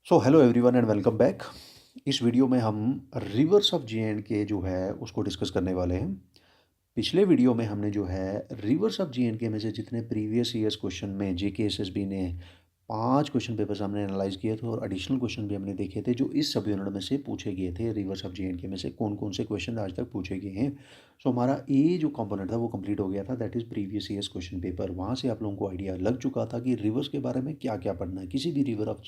So hello everyone and welcome back. इस video में हम रिवर्स ऑफ जे एंड के जो है उसको डिस्कस करने वाले हैं। पिछले वीडियो में हमने जो है रिवर्स ऑफ जे एंड के में से जितने प्रीवियस ईयर्स क्वेश्चन में जेके एसएसबी ने 5 क्वेश्चन पेपर्स हमने एनालाइज किए थे और एडिशनल क्वेश्चन भी हमने देखे थे जो इस सब यूनिट में से पूछे गए थे। रिवर्स ऑफ जे एंड के में से कौन कौन से क्वेश्चन आज तक पूछे गए हैं। सो हमारा ए जो कंपोनेंट था वो कंप्लीट हो गया था, that is previous years question paper. वहाँ से आप लोगों को आइडिया लग चुका था कि रिवर्स के बारे में क्या क्या पढ़ना है, किसी भी river of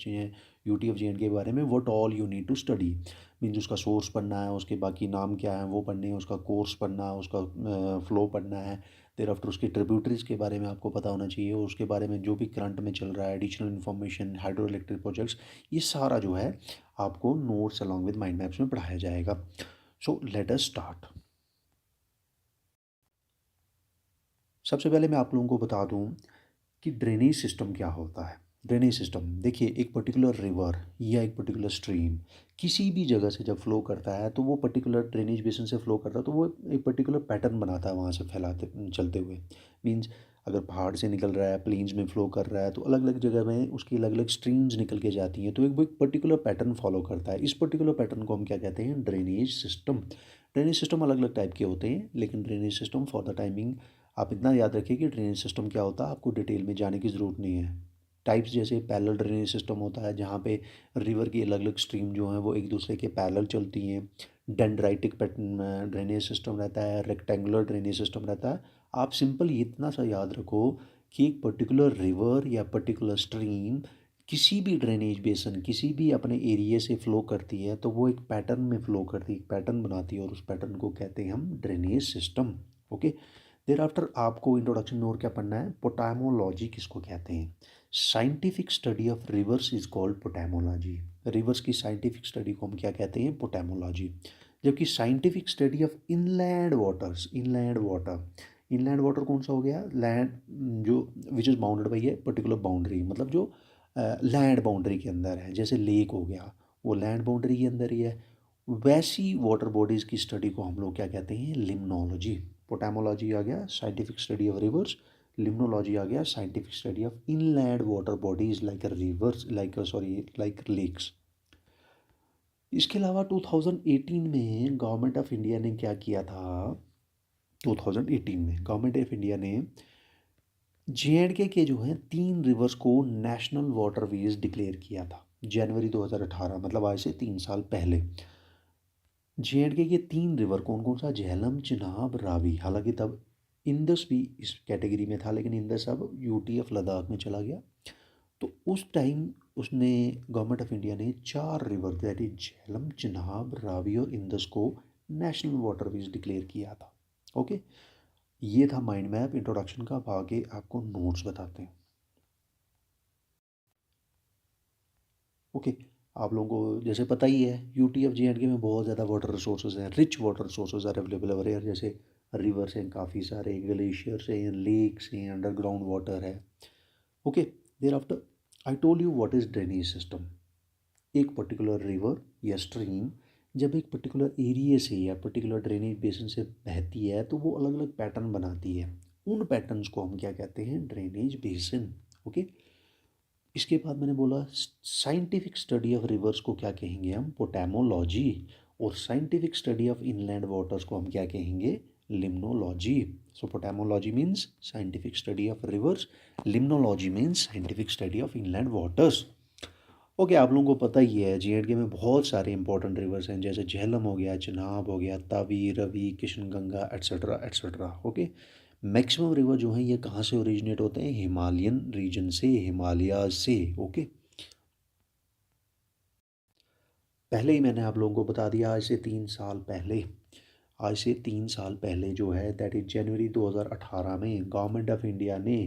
UT of J and K बारे में what all you need to study. Means उसका सोर्स पढ़ना है, उसके बाकी नाम क्या है वो पढ़ने हैं, उसका कोर्स पढ़ना है, उसका फ्लो पढ़ना है। देर आफ्टर उसकी ट्रिब्यूटरीज के बारे में आपको पता होना चाहिए और उसके बारे में जो भी करंट में चल रहा है, additional information, hydro electric projects, ये सारा जो है आपको notes along with mind maps में पढ़ाया जाएगा। So let us start. सबसे पहले मैं आप लोगों को बता दूं कि ड्रेनेज सिस्टम क्या होता है। ड्रेनेज सिस्टम देखिए, एक पर्टिकुलर रिवर या एक पर्टिकुलर स्ट्रीम किसी भी जगह से जब फ्लो करता है तो वो पर्टिकुलर ड्रेनेज बेसिन से फ्लो करता है तो वो एक पर्टिकुलर पैटर्न बनाता है वहाँ से फैलाते चलते हुए। मीन्स अगर पहाड़ से निकल रहा है, प्लेन्स में फ्लो कर रहा है, तो अलग अलग जगह में उसकी अलग अलग स्ट्रीम्स निकल के जाती हैं, तो एक वो एक पर्टिकुलर पैटर्न फॉलो करता है। इस पर्टिकुलर पैटर्न को हम क्या कहते हैं? Drainage system. ड्रेनेज सिस्टम अलग अलग टाइप के होते हैं, लेकिन drainage system for the timing आप इतना याद रखिए कि ड्रेनेज सिस्टम क्या होता है, आपको डिटेल में जाने की ज़रूरत नहीं है। टाइप्स जैसे पैरेलल ड्रेनेज सिस्टम होता है जहाँ पे रिवर की अलग अलग स्ट्रीम जो हैं वो एक दूसरे के पैरेलल चलती हैं। डेंड्राइटिक पैटर्न ड्रेनेज सिस्टम रहता है, रेक्टेंगुलर ड्रेनेज सिस्टम रहता है। आप सिंपल इतना सा याद रखो कि एक पर्टिकुलर रिवर या पर्टिकुलर स्ट्रीम किसी भी ड्रेनेज बेसन किसी भी अपने एरिया से फ़्लो करती है तो वो एक पैटर्न में फ़्लो करती है, एक पैटर्न बनाती है और उस पैटर्न को कहते हैं हम drainage system. Okay. Thereafter आपको इंट्रोडक्शन में और क्या पढ़ना है? पोटामोलॉजी किसको कहते हैं? Scientific study of rivers is called potamology. Rivers की साइंटिफिक स्टडी को हम क्या कहते हैं? पोटामोलॉजी। जबकि scientific study of inland waters, inland water कौन सा हो गया? लैंड जो which is bounded by a particular boundary, मतलब जो लैंड बाउंड्री के अंदर है, जैसे लेक हो गया वो लैंड बाउंड्री के अंदर ही है। वैसी वाटर बॉडीज़ की स्टडी को हम लोग क्या कहते हैं? लिम्नोलॉजी। पोटामोलॉजी आ गया scientific study of rivers, limnology आ गया scientific study of inland water bodies like rivers, like lakes. इसके अलावा 2018 में गवर्नमेंट ऑफ इंडिया ने क्या किया था? 2018 में गवर्नमेंट ऑफ इंडिया ने जे के जो हैं 3 रिवर्स को नेशनल वाटरवेज डिक्लेयर किया था जनवरी 2018, मतलब आज से 3 साल पहले। जे के 3 रिवर कौन कौन सा? झेलम, चिनाब, रावी। हालांकि तब इंदस भी इस कैटेगरी में था, लेकिन इंदस अब यूटी ऑफ लद्दाख में चला गया। तो उस टाइम उसने गवर्नमेंट ऑफ इंडिया ने 4 river that is Jhelum, Chenab, Ravi और इंदस को नेशनल वाटरवेज डिक्लेयर किया था। ओके, ये था माइंड मैप इंट्रोडक्शन का। अब आगे आपको नोट्स बताते हैं। ओके, आप लोगों को जैसे पता ही है यूटी ऑफ जे में बहुत ज़्यादा वाटर रिसोर्सेज हैं, rich water resources are available over here. जैसे रिवर्स हैं काफ़ी सारे, ग्लेशियर्स हैं, लेक्स हैं, अंडरग्राउंड वाटर है। Okay, thereafter I told you what is drainage system. एक पर्टिकुलर रिवर या स्ट्रीम जब एक पर्टिकुलर एरिया से या पर्टिकुलर ड्रेनेज बेसिन से बहती है तो वो अलग अलग पैटर्न बनाती है। उन पैटर्न्स को हम क्या कहते हैं? Drainage basin. ओके, इसके बाद मैंने बोला साइंटिफिक स्टडी ऑफ रिवर्स को क्या कहेंगे हम? पोटामोलॉजी। और scientific study of inland waters को हम क्या कहेंगे? Limnology. So potamology means scientific study of rivers, limnology means scientific study of inland waters. Okay, आप लोगों को पता ही है जे में बहुत सारे इंपॉर्टेंट रिवर्स हैं, जैसे झेलम हो गया, चिनाब हो गया, Tawi, Ravi, Kishanganga, etcetera etcetera. Okay, maximum river जो हैं ये कहाँ से ओरिजिनेट होते हैं? हिमालयन रीजन से, हिमालयाज से। ओके, पहले ही मैंने आप लोगों को बता दिया, आज से 3 साल पहले जो है दैट इज जनवरी 2018 में गवर्नमेंट ऑफ इंडिया ने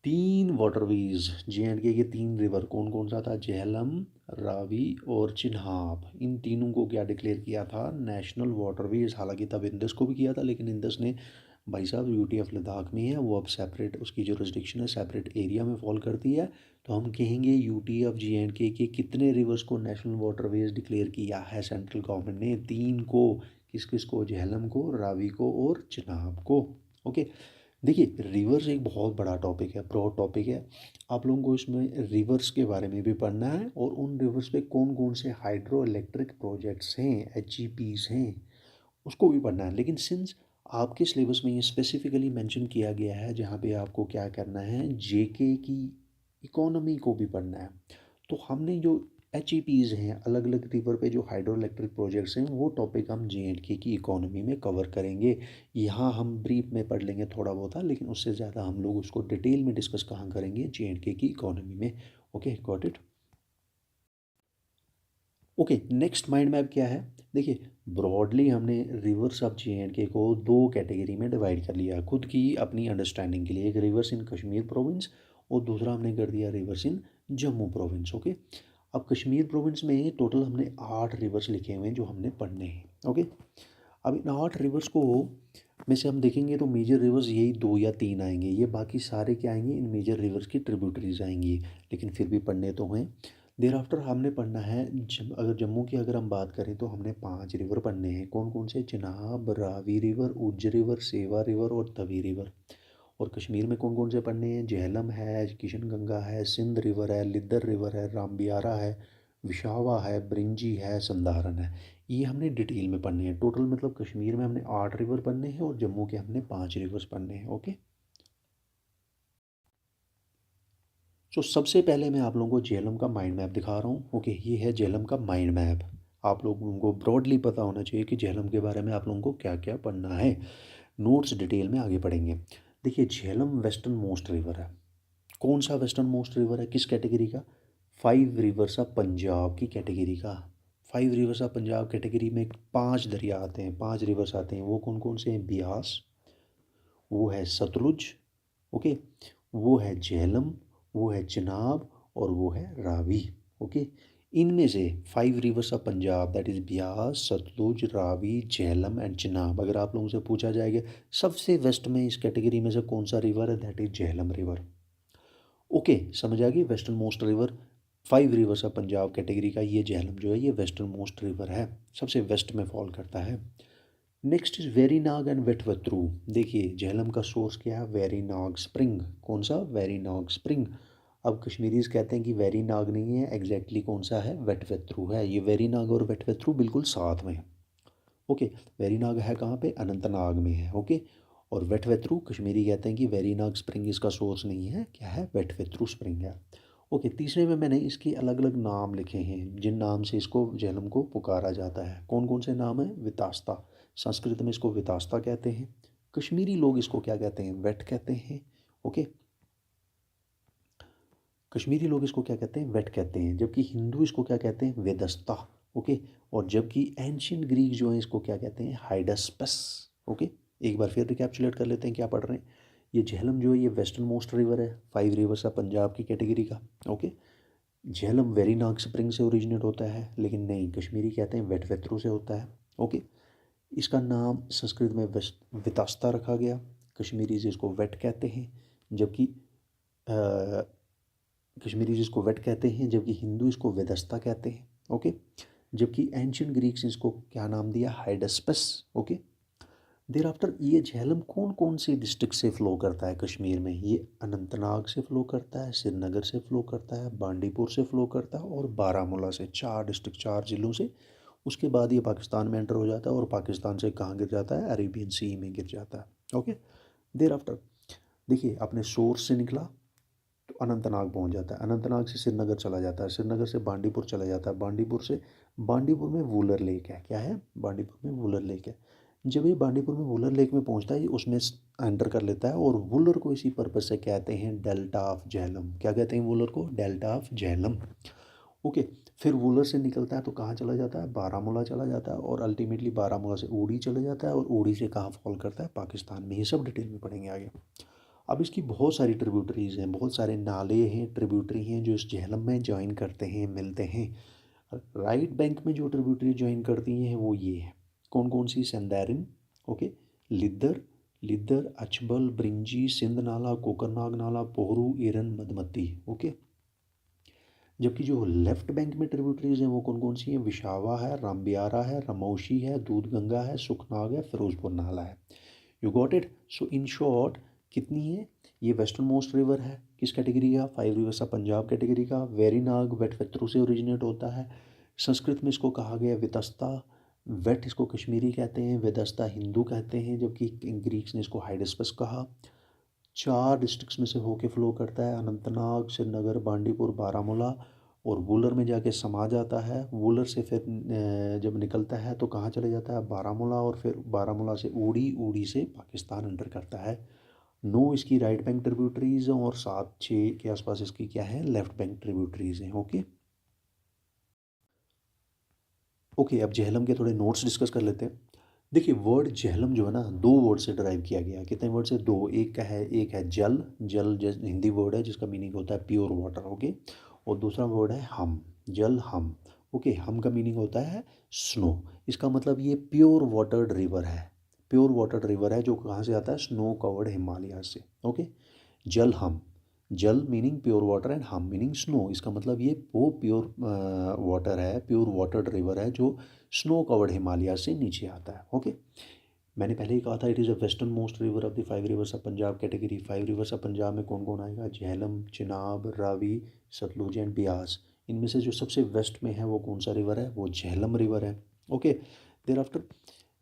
3 वाटरवेज जे के 3 रिवर कौन कौन सा था? झेलम, रावी और चिन्हाब, इन तीनों को क्या डिक्लेयर किया था? National waterways. हालांकि तब इंदस को भी किया था, लेकिन इंदस ने भाई साहब यूटी ऑफ लद्दाख में है, वो अब सेपरेट, उसकी जो रिस्ट्रिक्शन है सेपरेट एरिया में फॉल करती है। तो हम कहेंगे यूटी ऑफ जे के कितने रिवर्स को नेशनल वाटरवेज डिक्लेयर किया है सेंट्रल गवर्नमेंट ने? 3 को। किस किस को? झेलम को, रावी को और चिनाब को। ओके, देखिए, रिवर्स एक बहुत बड़ा टॉपिक है, ब्रॉड टॉपिक है। आप लोगों को इसमें रिवर्स के बारे में भी पढ़ना है और उन रिवर्स पे कौन-कौन से हाइड्रो इलेक्ट्रिक प्रोजेक्ट्स हैं, एचईपीज़ हैं, उसको भी पढ़ना है। लेकिन सिंस आपके सिलेबस में ये स्पेसिफिकली मेंशन किया गया है जहाँ पे आपको क्या करना है, जेके की इकोनॉमी को भी पढ़ना है। तो हमने जो एचईपीज़ हैं, अलग अलग रिवर पे जो हाइड्रो इलेक्ट्रिक प्रोजेक्ट्स हैं, वो टॉपिक हम जेएंडके की इकोनॉमी में कवर करेंगे। यहाँ हम ब्रीफ में पढ़ लेंगे थोड़ा बहुत, लेकिन उससे ज़्यादा हम लोग उसको डिटेल में डिस्कस कहाँ करेंगे, जेएंडके की इकोनॉमी में। Okay, got it. Okay, next mind map क्या है? देखिए, ब्रॉडली हमने रिवर्स ऑफ जे एंड के को दो कैटेगरी में डिवाइड कर लिया खुद की अपनी अंडरस्टैंडिंग के लिए। एक रिवर्स इन कश्मीर प्रोविंस और दूसरा हमने कर दिया रिवर्स इन जम्मू प्रोविंस। ओके, अब कश्मीर प्रोविंस में टोटल हमने 8 रिवर्स लिखे हुए हैं जो हमने पढ़ने हैं। ओके, अब इन 8 रिवर्स को में से हम देखेंगे तो मेजर रिवर्स यही 2 या 3 आएंगे, ये बाकी सारे क्या आएंगे, इन मेजर रिवर्स की ट्रिब्यूटरीज आएंगी, लेकिन फिर भी पढ़ने तो हैं। देर आफ्टर हमने पढ़ना है अगर जम्मू की अगर हम बात करें तो हमने 5 रिवर पढ़ने हैं। कौन कौन से? चिनाब, रावी रिवर, उज्ज रिवर, सेवा रिवर और तवी रिवर। और कश्मीर में कौन कौन से पढ़ने हैं? झेलम है, किशन गंगा है, सिंध रिवर है, लिद्दर रिवर है, रामबियारा है, विशावा है, ब्रिंजी है, संधारन है। ये हमने डिटेल में पढ़ने हैं। टोटल मतलब कश्मीर में हमने 8 रिवर पढ़ने हैं और जम्मू के हमने 5 रिवर्स पढ़ने हैं। ओके, सो सबसे पहले मैं आप लोगों को झेलम का माइंड मैप दिखा रहा हूँ। ओके, ये है झेलम का माइंड मैप। आप लोगों को ब्रॉडली पता होना चाहिए कि झेलम के बारे में आप लोगों को क्या क्या पढ़ना है। नोट्स डिटेल में आगे पढ़ेंगे। देखिए, झेलम वेस्टर्न मोस्ट रिवर है। कौन सा वेस्टर्न मोस्ट रिवर है, किस कैटेगरी का? 5 रिवर्स ऑफ पंजाब की कैटेगरी का। 5 रिवर्स ऑफ पंजाब कैटेगरी में 5 दरिया आते हैं, 5 रिवर्स आते हैं। वो कौन कौन से हैं? ब्यास, वो है सतलुज, ओके, वो है झेलम, वो है चिनाब और वो है रावी। ओके, इनमें से 5 rivers of Punjab that is Beas, Sutlej, Ravi, Jhelum and Chenab. अगर आप लोगों से पूछा जाएगा सबसे वेस्ट में इस कैटेगरी में से कौन सा रिवर है, that is Jhelum river. Okay, समझ आ गई? Western most river 5 rivers of Punjab category का ये झेलम जो है ये वेस्टर्न मोस्ट रिवर है, सबसे वेस्ट में फॉल करता है। नेक्स्ट इज वेरीनाग एंड वेटवथ्रू। देखिए, झेलम का सोर्स क्या है? वेरीनाग स्प्रिंग। कौन सा? वेरीनाग स्प्रिंग। अब कश्मीरीज कहते हैं कि वेरीनाग नहीं है, एग्जैक्टली कौन सा है? वेटवथ्रू है। ये वेरीनाग और वेटवथ्रू बिल्कुल साथ में है। ओके, वेरीनाग है कहाँ पे? अनंतनाग में है। ओके, और वेटवथ्रू कश्मीरी कहते हैं कि वेरीनाग स्प्रिंग इसका सोर्स नहीं है, क्या है? वेटवथ्रू स्प्रिंग है। ओके, तीसरे में मैंने इसके अलग अलग नाम लिखे हैं जिन नाम से इसको झेलम को पुकारा जाता है। कौन कौन से नाम है? वितास्ता, संस्कृत में इसको वितास्ता कहते हैं। कश्मीरी लोग इसको क्या कहते हैं? वेट कहते हैं। ओके, कश्मीरी लोग इसको क्या कहते हैं? वेट कहते हैं। जबकि हिंदू इसको क्या कहते हैं? वेदस्ता। ओके, और जबकि एंशियंट ग्रीक जो है इसको क्या कहते हैं? हाइडस्पस। ओके, एक बार फिर रिकैप्चुलेट कर लेते हैं क्या पढ़ रहे हैं। ये झेलम जो है ये वेस्टर्न मोस्ट रिवर है, 5 रिवर्स है पंजाब की कैटेगरी का। ओके, झेलम वेरीनाग स्प्रिंग से ओरिजिनेट होता है, लेकिन नहीं, कश्मीरी कहते हैं वेटवेथ्रू से होता है। ओके, इसका नाम संस्कृत में वेस्ट वितास्ता रखा गया, कश्मीरी से इसको वेट कहते हैं। जबकि कश्मीरी जिसको वेट कहते हैं, जबकि हिंदू इसको वेदस्ता कहते हैं। ओके, जबकि एंशियंट ग्रीक्स इसको क्या नाम दिया? हाइडस्पस। ओके, देर आफ्टर ये झेलम कौन कौन सी डिस्ट्रिक्ट से फ़्लो करता है कश्मीर में? ये अनंतनाग से फ़्लो करता है, श्रीनगर से फ़्लो करता है, बांडीपुर से फ़्लो करता है और बारामूला से। 4 डिस्ट्रिक्ट, 4 ज़िलों से। उसके बाद ये पाकिस्तान में एंटर हो जाता है और पाकिस्तान से कहाँ गिर जाता है? अरेबियन सी में गिर जाता है। ओके, देर आफ्टर देखिए, अपने सोर्स से निकला तो अनंतनाग पहुंच जाता है, अनंतनाग से श्रीनगर चला जाता है, श्रीनगर से बांडीपुर चला जाता है, बांडीपुर से बांडीपुर में वूलर लेक है। क्या है? बांडीपुर में वूलर लेक है। जब ये बांडीपुर में वूलर लेक में पहुंचता है ये उसमें एंटर कर लेता है और वूलर को इसी पर्पज से कहते हैं डेल्टा ऑफ झेलम। क्या कहते हैं वूलर को? Delta of Jhelum. ओके, फिर वूलर से निकलता है तो कहाँ चला जाता है? बारामूला चला जाता है और अल्टीमेटली बारामूला से ऊड़ी चला जाता है और ऊड़ी से कहाँ फॉल करता है? पाकिस्तान में। ये सब डिटेल में पढ़ेंगे आगे। अब इसकी बहुत सारी ट्रिब्यूटरीज हैं, बहुत सारे नाले हैं, ट्रिब्यूटरी हैं जो इस झेलम में ज्वाइन करते हैं, मिलते हैं। राइट बैंक में जो ट्रिब्यूटरी ज्वाइन करती हैं वो ये है। कौन कौन सी? संदैरिन, ओके, लिद्दर, लिद्दर, अछबल, ब्रिंजी, सिंध नाला, कोकरनाग नाला, पोहरू, एरन, मधमती। ओके, जबकि जो लेफ्ट बैंक में ट्रिब्यूटरीज हैं वो कौन कौन सी हैं? विशावा है, रामबियारा है, रमौशी है, दूध गंगा है, सुखनाग है, फिरोजपुर नाला है। You got it? So in short, कितनी है? ये वेस्टर्न मोस्ट रिवर है, किस कैटेगरी का? Five rivers of Punjab category का। वेरीनाग वेटवथ्रू से ओरिजिनेट होता है। संस्कृत में इसको कहा गया वितस्ता। वेट इसको कश्मीरी कहते हैं, वेदस्ता हिंदू कहते हैं, जबकि ग्रीक्स ने इसको हाइडस्पस कहा। 4 डिस्ट्रिक्ट्स में से होके फ्लो करता है, अनंतनाग, श्रीनगर, बांडीपुर, बारामूला, और वूलर में जाके समा जाता है। वूलर से फिर जब निकलता है तो कहाँ चले जाता है? बारामूला, और फिर बारामूला से ऊड़ी, ऊड़ी से पाकिस्तान एंटर करता है। 9 इसकी राइट बैंक ट्रिब्यूटरीज हैं और 7-6 के आसपास इसकी क्या है? लेफ्ट बैंक ट्रिब्यूटरीज हैं। ओके ओके, अब झेलम के थोड़े नोट्स डिस्कस कर लेते हैं। देखिए, वर्ड झेलम जो है ना, 2 वर्ड से डिराइव किया गया है। कितने वर्ड से? 2। एक है जल, जल हिंदी वर्ड है जिसका मीनिंग होता है प्योर वाटर। ओके, और दूसरा वर्ड है हम, जल हम। ओके, हम का मीनिंग होता है स्नो। इसका मतलब ये प्योर वाटर्ड रिवर है। प्योर वाटर्ड रिवर है जो कहाँ से आता है? स्नो कवर्ड हिमालय से। ओके, जल हम, जल मीनिंग प्योर वाटर एंड हम मीनिंग स्नो। इसका मतलब ये वो प्योर वाटर है, प्योर वाटर्ड रिवर है जो स्नो कवर्ड हिमालय से नीचे आता है। ओके, मैंने पहले ही कहा था it is a western most river of the 5 rivers of Punjab category. 5 rivers of Punjab में कौन कौन आएगा? झेलम, चिनाब, रावी, सतलुज एंड ब्यास। इनमें से जो सबसे वेस्ट में है वो कौन सा रिवर है? वो झेलम रिवर है। ओके, देर आफ्टर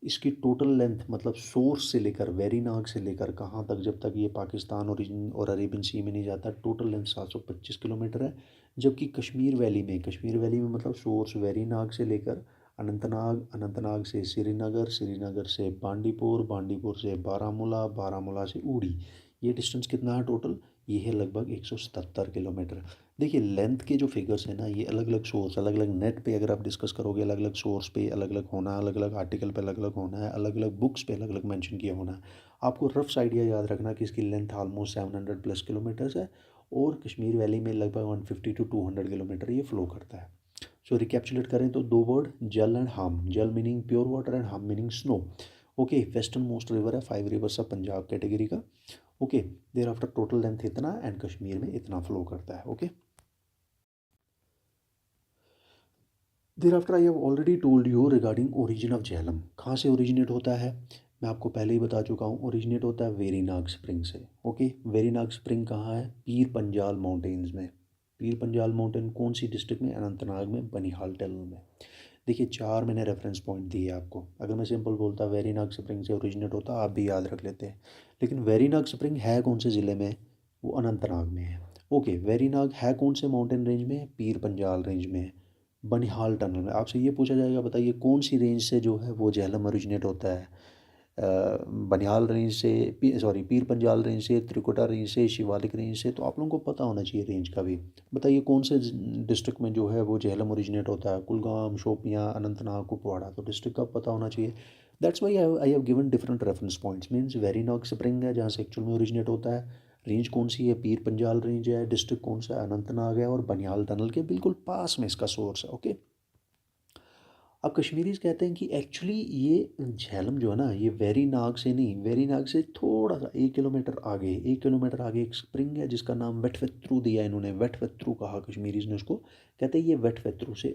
इसकी टोटल लेंथ, मतलब सोर्स से लेकर, वेरीनाग से लेकर कहाँ तक, जब तक ये पाकिस्तान ओरिजिन और अरेबियन सी में नहीं जाता, टोटल लेंथ 725 किलोमीटर है। जबकि कश्मीर वैली में मतलब सोर्स वेरीनाग से लेकर अनंतनाग, अनंतनाग से श्रीनगर, श्रीनगर से बांडीपुर, बांडीपुर से बारामूला, बारामूला से ऊड़ी, ये डिस्टेंस कितना है टोटल? ये है लगभग 177 किलोमीटर। देखिए, लेंथ के जो फिगर्स हैं ना, ये अलग अलग सोर्स, अलग अलग नेट पे अगर आप डिस्कस करोगे, अलग अलग सोर्स पे अलग अलग होना है, अलग अलग आर्टिकल पे अलग अलग होना है, अलग अलग बुक्स पे अलग अलग मेंशन किया होना है। आपको रफ्स आइडिया याद रखना कि इसकी लेंथ ऑलमोस्ट 700 प्लस किलोमीटर्स है, और कश्मीर वैली में लगभग 150 टू 200 किलोमीटर ये फ्लो करता है। सो रिकैप्चुलेट करें तो 2 वर्ड, जल एंड हम। जल मीनिंग प्योर वाटर एंड हम meaning snow. Okay, western most river है, 5 रिवर्स ऑफ पंजाब कैटेगरी का। Okay, there after total length इतना एंड कश्मीर में इतना फ्लो करता है। Okay, thereafter I have already told you regarding origin of Jhelum. कहाँ से ओरिजिनेट होता है? मैं आपको पहले ही बता चुका हूँ, ओरिजिनेट होता है वेरीनाग स्प्रिंग से। ओके, वेरीनाग स्प्रिंग कहाँ है? पीर पंजाल माउंटेन्स में। पीर पंजाल माउंटेन कौन सी डिस्ट्रिक्ट में? अनंतनाग में, बनिहाल टनल में। देखिए, 4 मैंने रेफरेंस पॉइंट दिए आपको। अगर मैं सिंपल बोलता वेरीनाग स्प्रिंग से ओरिजिनेट होता, आप भी याद रख लेते हैं। लेकिन वेरीनाग स्प्रिंग है कौन से ज़िले में? वो अनंतनाग में है। ओके, वेरीनाग है कौन से माउंटेन रेंज में? पीर पंजाल रेंज में है, बनिहाल टनल में। आपसे ये पूछा जाएगा, बताइए कौन सी रेंज से जो है वो झेलम ओरिजिनेट होता है? बनिहाल रेंज से, सॉरी, पीर पंजाल रेंज से, त्रिकुटा रेंज से, शिवालिक रेंज से। तो आप लोगों को पता होना चाहिए रेंज का भी। बताइए कौन से डिस्ट्रिक्ट में जो है वो झेलम ओरिजिनेट होता है? कुलगाम, शोपियाँ, अनंतनाग, कुपवाड़ा। तो डिस्ट्रिक्ट का पता होना चाहिए। That's why I have given different reference points. Means Verinag spring है जहाँ से एक्चुअल में ओरिजिनेट होता है, रेंज कौन सी है? पीर पंजाल रेंज है, डिस्ट्रिक्ट कौन सा है? अनंतनाग है, और बनिहाल टनल के बिल्कुल पास में इसका सोर्स है। ओके, अब कश्मीरीज कहते हैं कि एक्चुअली ये झेलम जो है ना, ये वेरीनाग से नहीं, वेरीनाग से थोड़ा सा 1 किलोमीटर आगे एक स्प्रिंग है जिसका नाम वेटवेत्रू दिया इन्होंने। वेटवेत्रू कहा कश्मीरीज ने उसको, कहते हैं ये वेटवेत्रू से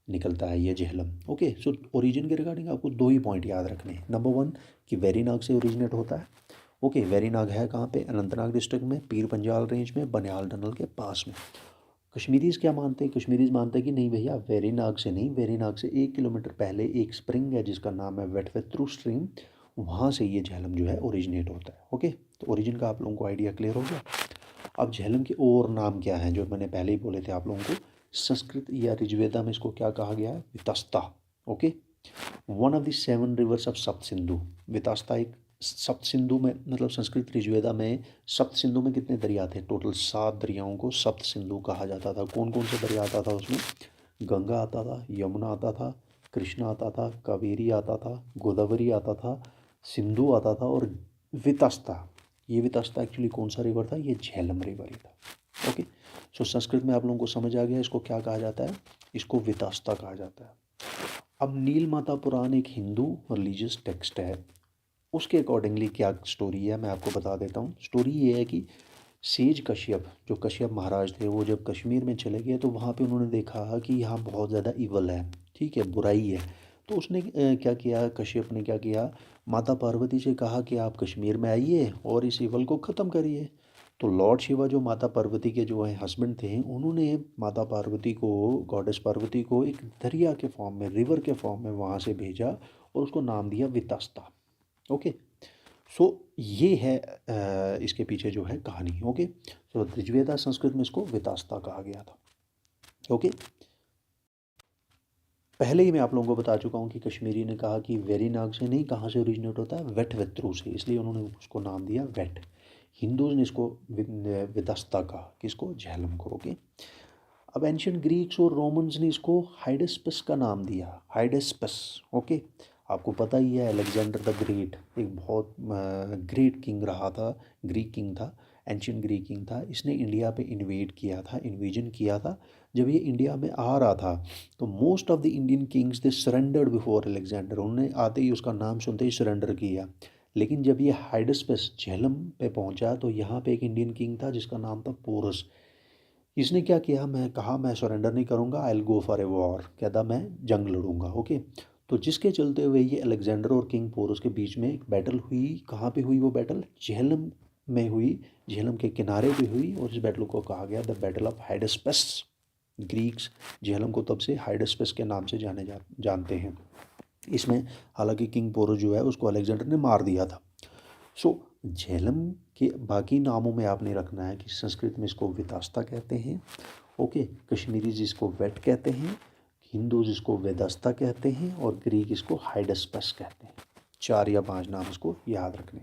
निकलता है ये झेलम। ओके, सो ओरिजिन के रिगार्डिंग आपको 2 ही पॉइंट याद रखने हैं। नंबर 1 कि वेरीनाग से ओरिजिनेट होता है। ओके, वेरीनाग है कहाँ पे? अनंतनाग डिस्ट्रिक्ट में, पीर पंजाल रेंज में, बनिहाल टनल के पास में। कश्मीरीज क्या मानते हैं? कश्मीरीज मानते हैं कि नहीं भैया, वेरीनाग से नहीं, वेरीनाग से 1 किलोमीटर पहले एक स्प्रिंग है जिसका नाम है वेटवेत्रू स्ट्रीम, वहाँ से ये झेलम जो है ओरिजिनेट होता है। ओके, तो ओरिजिन का आप लोगों को आइडिया क्लियर हो गया। अब झेलम के और नाम क्या हैं जो मैंने पहले ही बोले थे आप लोगों को? संस्कृत या ऋग्वेदा में इसको क्या कहा गया है? Vitasta. Okay, one of the 7 reverse of सप्त सिंधु। वितस्ता एक सप्त सिंधु में, मतलब संस्कृत ऋग्वेदा में सप्त सिंधु में कितने दरिया थे? टोटल 7 दरियाओं को सप्त सिंधु कहा जाता था। कौन कौन से दरिया आता था उसमें? गंगा आता था, यमुना आता था, कृष्णा आता था, कावेरी आता था, गोदावरी आता था, सिंधु आता था, और वितस्ता। ये वितस्ता एक्चुअली कौन सा रिवर था? ये झेलम रिवर ही था। ओके, सो संस्कृत में आप लोगों को समझ आ गया इसको क्या कहा जाता है? इसको वितस्ता कहा जाता है। अब नील माता पुराण एक हिंदू रिलीजियस टेक्स्ट है, उसके अकॉर्डिंगली क्या स्टोरी है मैं आपको बता देता हूँ। स्टोरी ये है कि सेज कश्यप, जो कश्यप महाराज थे, वो जब कश्मीर में चले गए तो वहाँ पे उन्होंने देखा कि यहाँ बहुत ज़्यादा इवल है, ठीक है, बुराई है। तो उसने क्या किया, कश्यप ने क्या किया, माता पार्वती से कहा कि आप कश्मीर में आइए और इस इवल को ख़त्म करिए। तो लॉर्ड शिवा जो माता पार्वती के जो है हस्बैंड थे, उन्होंने माता पार्वती को, गॉडेस पार्वती को एक दरिया के फॉर्म में, रिवर के फॉर्म में वहाँ से भेजा और उसको नाम दिया वितस्ता। ओके। सो ये है इसके पीछे जो है कहानी। ओके। तो ऋग्वेदा संस्कृत में इसको वितस्ता कहा गया था। ओके। पहले ही मैं आप लोगों को बता चुका हूँ कि कश्मीरी ने कहा कि वेरीनाग से नहीं, कहाँ से ओरिजिनेट होता है, वेट वेत्रू से, इसलिए उन्होंने उसको नाम दिया वेट। हिंदूज ने इसको विदस्ता कहा, किसको, झेलम को। ओके। अब एंशियंट ग्रीक्स और रोमन्स ने इसको हाइडेस्पस का नाम दिया, हाइडेस्पस। ओके। आपको पता ही है अलेक्जेंडर द ग्रेट एक बहुत ग्रेट किंग रहा था, ग्रीक किंग था, एंशियंट ग्रीक किंग था। इसने इंडिया पे इन्वेड किया था, इन्वेजन किया था। जब ये इंडिया में आ रहा था तो most of the Indian Kings they surrendered before Alexander, उन्होंने आते ही उसका नाम सुनते ही सरेंडर किया। लेकिन जब ये हाइडेस्पस झेलम पे पहुंचा तो यहाँ पे एक इंडियन किंग था जिसका नाम था पोरस। इसने क्या किया, मैं कहा मैं सरेंडर नहीं करूँगा, I will go for a war, कहता मैं जंग लड़ूंगा। ओके। तो जिसके चलते हुए ये अलेक्जेंडर और किंग पोरस के बीच में एक बैटल हुई। कहाँ पे हुई वो बैटल, झेलम में हुई, झेलम के किनारे पे हुई, और इस बैटल को कहा गया the battle of Hydaspes. Greeks Jhelum को तब से हाइडेस्पस के नाम से जानते हैं। इसमें हालांकि किंग पोरस जो है उसको अलेक्जेंडर ने मार दिया था। सो झेलम के बाकी नामों में आपने रखना है कि संस्कृत में इसको वितास्ता कहते हैं। ओके। कश्मीरी जिसको वेट कहते हैं, हिंदू जिसको वेदस्ता कहते हैं, और ग्रीक इसको हाइडस्पस कहते हैं। 4 या 5 नाम इसको याद रखने।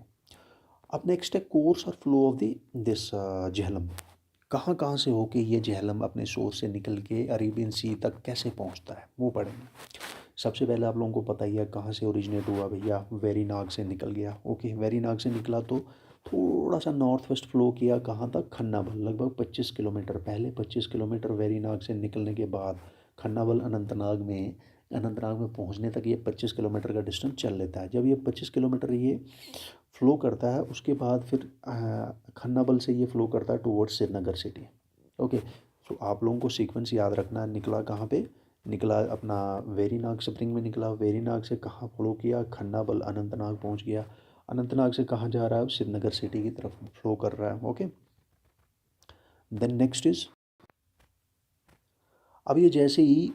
अब नेक्स्ट है कोर्स और flow of the this Jhelum. कहाँ कहाँ से होके ये झेलम अपने सोर्स से निकल के अरेबियन सी तक कैसे पहुँचता है वो पढ़ेंगे। सबसे पहले आप लोगों को पता ही है कहाँ से ओरिजिनेट हुआ भैया, वेरीनाग से निकल गया। ओके। वेरीनाग से निकला तो थोड़ा सा नॉर्थ वेस्ट फ्लो किया, कहाँ तक, खन्नाबल, लगभग 25 किलोमीटर। पहले 25 किलोमीटर वेरीनाग से निकलने के बाद खन्नाबल अनंतनाग में पहुँचने तक ये 25 किलोमीटर का डिस्टेंस चल लेता है। जब ये 25 किलोमीटर ये फ्लो करता है उसके बाद फिर खन्नाबल से ये फ्लो करता है टुवर्ड्स श्रीनगर सिटी। ओके। सो आप लोगों को सीक्वेंस याद रखना है, निकला कहाँ पे, निकला अपना वेरीनाग स्प्रिंग में निकला, वेरीनाग से कहाँ फ्लो किया, खन्नाबल, अनंतनाग पहुँच गया, अनंतनाग से कहाँ जा रहा है, श्रीनगर सिटी की तरफ फ्लो कर रहा है। ओके। देन नेक्स्ट इज, अब ये जैसे ही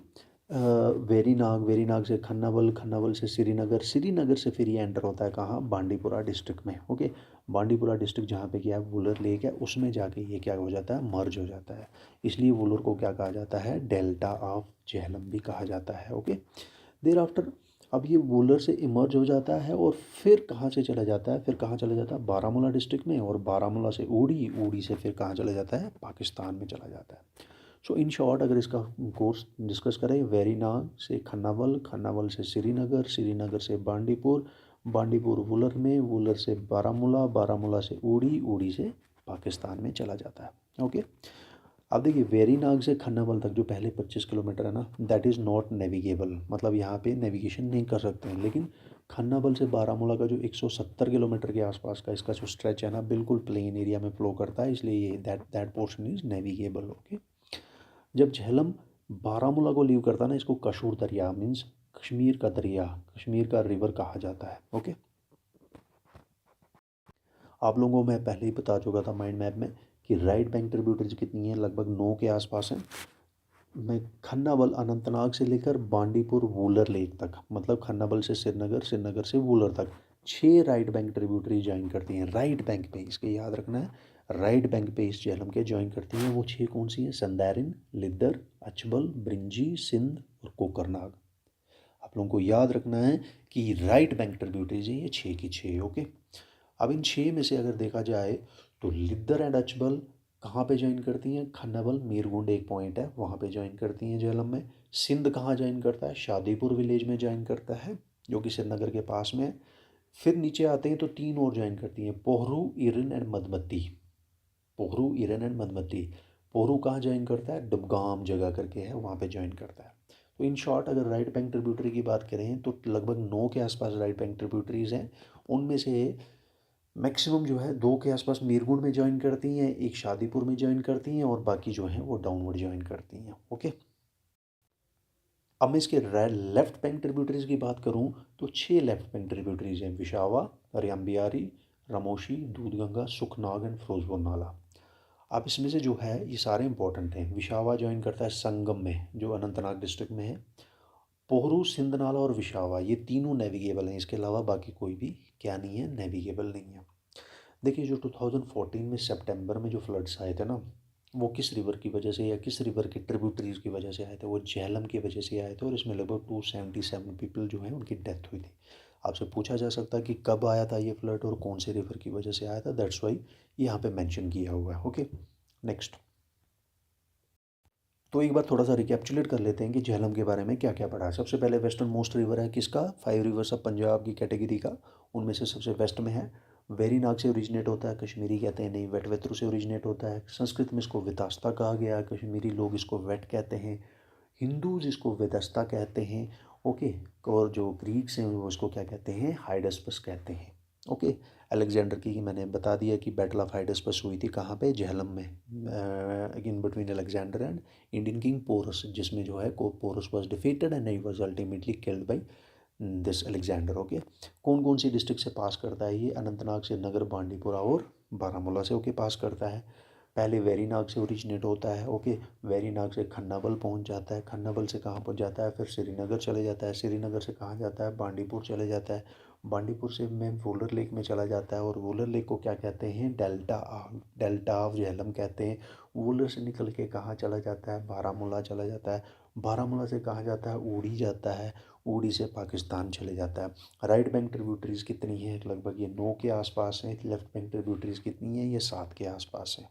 वेरीनाग, वेरीनाग से खन्नाबल, खन्नाबल से श्रीनगर, श्रीनगर से फिर ये एंटर होता है कहाँ, बांडीपुरा डिस्ट्रिक्ट में। ओके। बांडीपुरा डिस्ट्रिक्ट जहाँ पे क्या है, वुलर लेक है, उसमें जाके ये क्या हो जाता है, मर्ज हो जाता है। इसलिए वुलर को क्या कहा जाता है, डेल्टा ऑफ झेलम भी कहा जाता है। ओके। देर आफ्टर अब ये वुलर से इमर्ज हो जाता है और फिर कहाँ से चला जाता है, फिर कहाँ चला जाता है, बारामूला डिस्ट्रिक्ट में, और बारामूला से ऊड़ी, ऊड़ी से फिर कहाँ चला जाता है, पाकिस्तान में चला जाता है। सो इन शॉर्ट अगर इसका कोर्स डिस्कस करें, वेरीनाग से खन्नाबल, खन्नाबल से श्रीनगर, श्रीनगर से बांडीपुर, बांडीपुर वुलर में, वुलर से बारामूला, बारामूला से ऊड़ी, ऊड़ी से पाकिस्तान में चला जाता है। ओके। अब देखिए वेरीनाग से खन्नाबल तक जो पहले 25 किलोमीटर है ना, दैट इज़ नॉट नेविगेबल, मतलब यहाँ पे नेविगेशन नहीं कर सकते हैं। लेकिन खन्नाबल से बारामूला का जो 170 किलोमीटर के आसपास का इसका जो स्ट्रेच है ना, बिल्कुल प्लेन एरिया में फ्लो करता है, इसलिए ये that portion is navigable. Okay. जब झेलम बारामूला को लीव करता है ना, इसको कशूर दरिया मीन्स कश्मीर का दरिया, कश्मीर का रिवर कहा जाता है। ओके। आप लोगों को मैं पहले ही बता चुका था माइंड मैप में कि राइट बैंक ट्रिब्यूटरीज कितनी है, लगभग 9 के आसपास है। मैं खन्नाबल, अनंतनाग से लेकर बांडीपुर वूलर लेक तक, मतलब खन्नाबल से श्रीनगर, श्रीनगर से वूलर तक 6 राइट बैंक ट्रिब्यूटरी ज्वाइन करती हैं। राइट बैंक पे इसके याद रखना है, राइट बैंक पे इस झेलम के ज्वाइन करती हैं। वो 6 कौन सी हैं, संदैरिन, लिद्दर, अचबल, ब्रिंजी, सिंध और कोकरनाग। आप लोगों को याद रखना है कि राइट बैंक ट्रिब्यूटरीज है ये 6 की 6। ओके। अब इन 6 में से अगर देखा जाए तो लिद्दर एंड अचबल कहाँ पे ज्वाइन करती हैं, खन्नाबल, मीरगुंड एक पॉइंट है वहाँ पे ज्वाइन करती हैं झेलम में। सिंध कहाँ ज्वाइन करता है, शादीपुर विलेज में ज्वाइन करता है जो कि श्रीनगर के पास में है। फिर नीचे आते हैं तो 3 और ज्वाइन करती हैं, पोहरू, इरन एंड मधमती। पोहरू, इरन एंड मधमती। पोहरू कहाँ ज्वाइन करता है, डुबगाम जगह करके है वहाँ पे ज्वाइन करता है। तो इन शॉर्ट अगर राइट बैंक ट्रिब्यूटरी की बात करें तो लगभग 9 के आसपास राइट बैंक ट्रिब्यूटरीज हैं। उनमें से मैक्सिमम जो है 2 के आसपास मीरगुंड में ज्वाइन करती हैं, एक शादीपुर में ज्वाइन करती हैं, और बाकी जो हैं वो डाउनवर्ड ज्वाइन करती हैं। ओके। अब मैं इसके लेफ्ट बैंक ट्रिब्यूटरीज की बात करूँ तो 6 लेफ्ट बैंक ट्रिब्यूटरीज हैं, विशावा, रियम्बियारी, रमोशी, दूधगंगा, सुखनाग एंड फिरोजपुर नाला। अब इसमें से जो है ये सारे इंपॉर्टेंट हैं। विशावा ज्वाइन करता है संगम में जो अनंतनाग डिस्ट्रिक्ट में है। पोहरू, सिंध नाला और विशावा ये तीनों नेविगेबल हैं, इसके अलावा बाकी कोई भी क्या नहीं है, नेविगेबल नहीं है। देखिए जो 2014 में सितंबर में जो फ्लड्स आए थे ना, वो किस रिवर की वजह से या किस रिवर के ट्रिब्यूटरीज की वजह से आए थे, वो झेलम की वजह से आए थे और इसमें लगभग 277 पीपल जो हैं उनकी डेथ हुई थी। आपसे पूछा जा सकता है कि कब आया था ये फ्लड और कौन से रिवर की वजह से आया था, दैट्स वाई यहाँ पे मेंशन किया हुआ है। Okay, next. तो एक बार थोड़ा सा रिकैप्चुलेट कर लेते हैं कि झेलम के बारे में क्या क्या पढ़ा है। सबसे पहले वेस्टर्न मोस्ट रिवर है किसका, 5 रिवर्स ऑफ पंजाब की कैटेगरी का, उनमें से सबसे वेस्ट में है। वेरीनाग से ओरिजिनेट होता है, कश्मीरी कहते हैं नहीं, वेटवेत्रु से ओरिजिनेट होता है। संस्कृत में इसको वितास्ता कहा गया है, कश्मीरी लोग इसको वेट कहते हैं, हिंदूज इसको वेदस्ता कहते हैं। ओके, और जो ग्रीक्स हैं वो इसको क्या कहते हैं, हाइडस्पस कहते हैं। ओके, अलेक्जेंडर की मैंने बता दिया कि बैटल ऑफ हाइडस्पस हुई थी कहाँ पे, झेलम में, in between Alexander and Indian king Porus, जिसमें जो है को Porus was defeated and he was ultimately killed by this Alexander. Okay, कौन कौन सी डिस्ट्रिक्ट से पास करता है ये, अनंतनाग से, नगर, बांडीपुरा और बारामूला से ओके पास करता है। पहले वेरीनाग से ओरिजिनेट होता है। ओके, वेरीनाग से खन्नाबल पहुंच जाता है, खन्नाबल से कहाँ पहुंच जाता है, फिर श्रीनगर चले जाता है, श्रीनगर से कहाँ जाता है, बांडीपुर चले जाता है, बांडीपुर से में वोलर लेक में चला जाता है और वोलर लेक को क्या कहते हैं, डेल्टा ऑफ झेलम कहते हैं। वोलर से निकल के कहाँ चला जाता है, बारामूला चला जाता है, बारामूला से कहाँ जाता है, ऊड़ी जाता है, ऊड़ी से पाकिस्तान चले जाता है। राइट बैंक ट्रिब्यूटरीज कितनी है, लगभग ये 9 के आसपास है। लेफ्ट बैंक ट्रिब्यूटरीज कितनी है, ये 7 के आसपास है।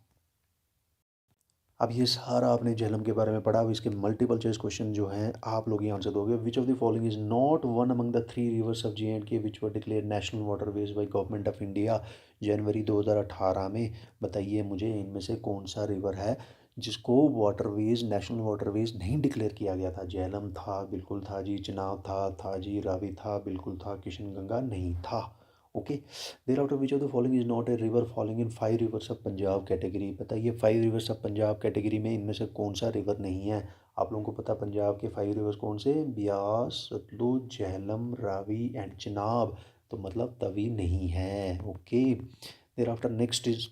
अब ये सारा आपने झेलम के बारे में पढ़ा। अब इसके मल्टीपल चॉइस क्वेश्चन जो हैं आप लोग ये आंसर दोगे। Which of the following is not one among the 3 rivers of J&K which were declared national waterways by government of India जनवरी 2018 में। बताइए मुझे इनमें से कौन सा रिवर है जिसको वाटरवेज, नेशनल वाटरवेज नहीं डिक्लेयर किया गया था। झेलम था, बिल्कुल था जी। चिनाब था जी। रावी था, बिल्कुल था। किशन गंगा नहीं था। Okay, there after which of the following is not a river following in 5 rivers of Punjab category. बताइए 5 रिवर्स ऑफ पंजाब कैटेगरी में इनमें से कौन सा रिवर नहीं है। आप लोगों को पता पंजाब के 5 रिवर्स कौन से, ब्यास, सतलुज, झेलम, रावी एंड चिनाब। तो मतलब तवी नहीं है। Okay, there after next is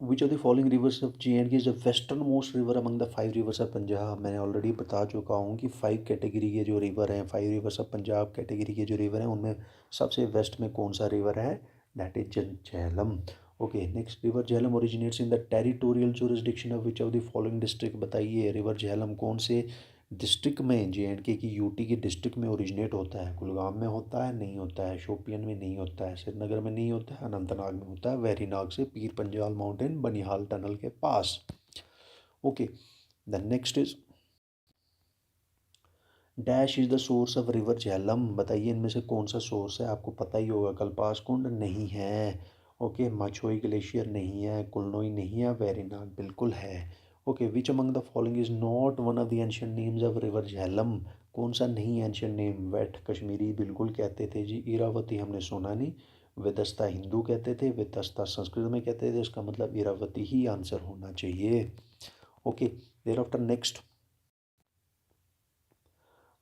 which of the following rivers of J&K is the western most river among the 5 rivers of Punjab. मैंने ऑलरेडी बता चुका हूँ कि 5 कैटेगरी के जो रिवर हैं, 5 रिवर्स ऑफ पंजाब कैटेगरी के जो रिवर हैं उनमें सबसे वेस्ट में कौन सा रिवर है, that is Jhelum. Okay, next, river Jhelum originates in the territorial jurisdiction of which of the following district. बताइए रिवर झेलम कौन से डिस्ट्रिक्ट में, J&K की यूटी के डिस्ट्रिक्ट में ओरिजिनेट होता है। कुलगाम में होता है, नहीं होता है। शोपियन में नहीं होता है, श्रीनगर में नहीं होता है, अनंतनाग में होता है। वेरीनाग से पीर पंजाल माउंटेन बनिहाल टनल के पास। Okay, the next is dash is the source of river Jhelum. बताइए इनमें से कौन सा सोर्स है, आपको पता ही होगा। कल्पास कुंड नहीं है। ओके, मछोई ग्लेशियर नहीं है, कुलनोई नहीं है, वेरीनाग बिल्कुल है। Okay, which among the following is not one of the ancient names of river Jhelum. कौन सा नहीं एंशियंट नेम, वेट कश्मीरी बिल्कुल कहते थे जी। इरावती हमने सुना नहीं। वेदस्ता हिंदू कहते थे, वेदस्ता संस्कृत में कहते थे, इसका मतलब इरावती ही आंसर होना चाहिए। Okay, there after next,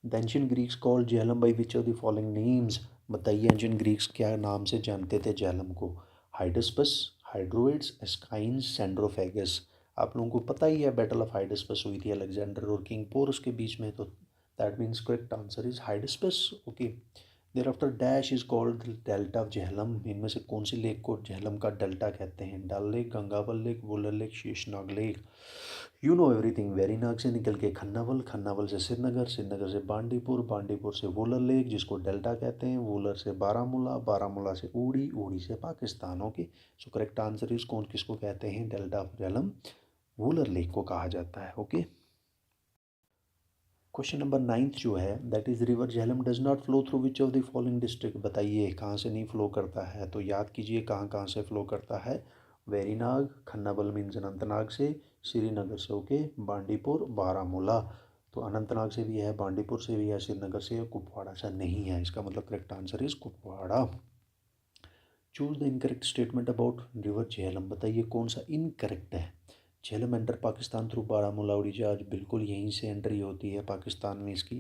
the ancient Greeks called Jhelum by which of the following names. बताइए एंशियंट ग्रीक्स क्या नाम से जानते थे झेलम को, हाइडस्पस, हाइड्रोइड्स, एस्काइन्स, सेंड्रोफेगस। आप लोगों को पता ही है बैटल ऑफ हाइडस्पस हुई थी अलेक्जेंडर और किंग पोरस के बीच में, तो that means correct answer is Hydaspes. Okay, thereafter dash is called delta of Jhelum. इनमें से कौन सी लेक को झेलम का डेल्टा कहते हैं, Dal lake, Gangabal lake, Wular lake, Sheshnag lake. You know everything. Verinag से निकल के खन्नावल, खन्नावल से श्रीनगर, श्रीनगर से बांडीपुर, बांडीपुर से वुलर लेक जिसको डेल्टा कहते हैं, वुलर से बारामूला, बारामूला से ऊड़ी, ऊड़ी से Pakistan. Okay, so correct answer is कौन किसको कहते हैं, delta of Jhelum Wular lake को कहा जाता है। ओके, क्वेश्चन नंबर 9 जो है that is river Jhelum does not flow through which of the following district. बताइए कहाँ से नहीं फ्लो करता है, तो याद कीजिए कहाँ कहाँ से फ्लो करता है। वेरीनाग, खन्नाबल मीन्स अनंतनाग से, श्रीनगर से, ओके, बांडीपुर, बारामूला। तो अनंतनाग से भी है, बांडीपुर से भी है, श्रीनगर से, कुपवाड़ा से नहीं है। इसका मतलब correct answer is Kupwara. Choose the incorrect statement about river Jhelum. बताइए कौन सा इनकरेक्ट है। झेलम एंटर पाकिस्तान थ्रू बारामूला उड़ी जहाज, बिल्कुल यहीं से एंट्री होती है पाकिस्तान में इसकी।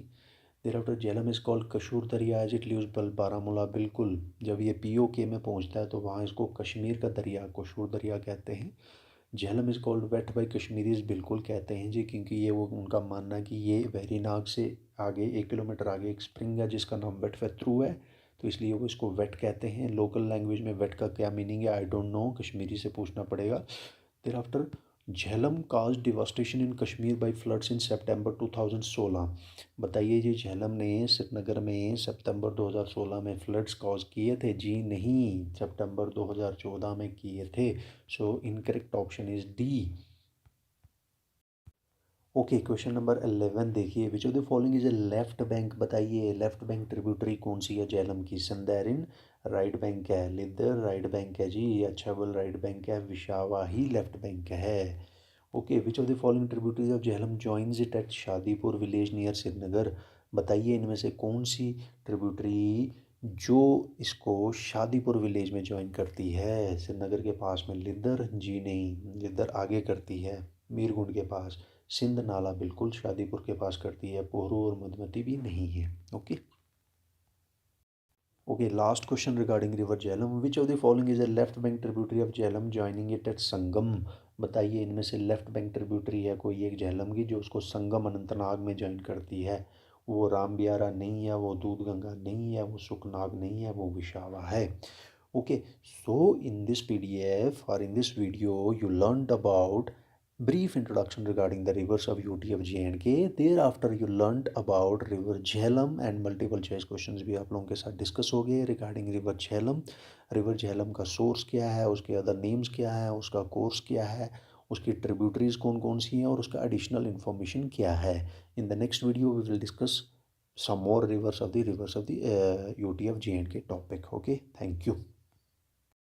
Thereafter Jhelum is called Kashur Dariya as it leaves Baramulla, बिल्कुल जब ये पीओके में पहुंचता है तो वहाँ इसको कश्मीर का दरिया कशूर दरिया कहते हैं। Jhelum is called weight by Kashmiris, बिल्कुल कहते हैं जी, क्योंकि ये वो उनका मानना है कि ये वेरीनाग से आगे 1 किलोमीटर आगे एक स्प्रिंग है जिसका नाम वेट वेथ्रू है, तो इसलिए वो इसको वेट कहते हैं। लोकल लैंग्वेज में वेट का क्या मीनिंग है आई डोंट नो, कश्मीरी से पूछना पड़ेगा। There after Jhelum cause devastation in Kashmir by floods in September 2016, बताइए जी झेलम ने श्रीनगर में सितंबर 2016 में फ्लड्स कॉज किए थे? जी नहीं, सितंबर 2014 में किए थे। So incorrect option is D. Okay, question number 11 देखिए, which of the following is a left bank, बताइए लेफ्ट बैंक ट्रिब्यूटरी कौन सी है झेलम की? संदैरिन राइट बैंक है, लिदर राइट बैंक है जी, अच्छा बोल राइट बैंक है, विशावा ही लेफ्ट बैंक है। Okay, which of the following tributaries of Jhelum joins it at Shadipur village near Srinagar, बताइए इनमें से कौन सी ट्रिब्यूटरी जो इसको शादीपुर विलेज में ज्वाइन करती है श्रीनगर के पास में? लिदर? जी नहीं, लिदर आगे करती है मीरगुंड के पास। सिंध नाला बिल्कुल शादीपुर के पास करती है, पोहरू और मधुमती भी नहीं है। Okay okay, last question regarding river Jhelum, which of the following is a left bank tributary of Jhelum joining it at Sangam, बताइए इनमें से लेफ्ट बैंक ट्रिब्यूटरी है कोई एक झेलम की जो उसको संगम अनंतनाग में ज्वाइन करती है? वो राम बियारा नहीं है, वो दूध गंगा नहीं है, वो सुखनाग नहीं है, वो विशावा है। Okay, so in this PDF or in this video you learned about brief introduction regarding the rivers of UT of J&K. Thereafter you learned about river Jhelum and multiple choice questions भी आप लोगों के साथ discuss हो गए regarding river Jhelum. River Jhelum का source क्या है, उसके अदर नेम्स क्या है, उसका कोर्स क्या है, उसकी ट्रिब्यूटरीज कौन कौन सी हैं और उसका एडिशनल इन्फॉर्मेशन क्या है। In the next video we will discuss some more rivers of the UT of J&K topic. Okay, thank you.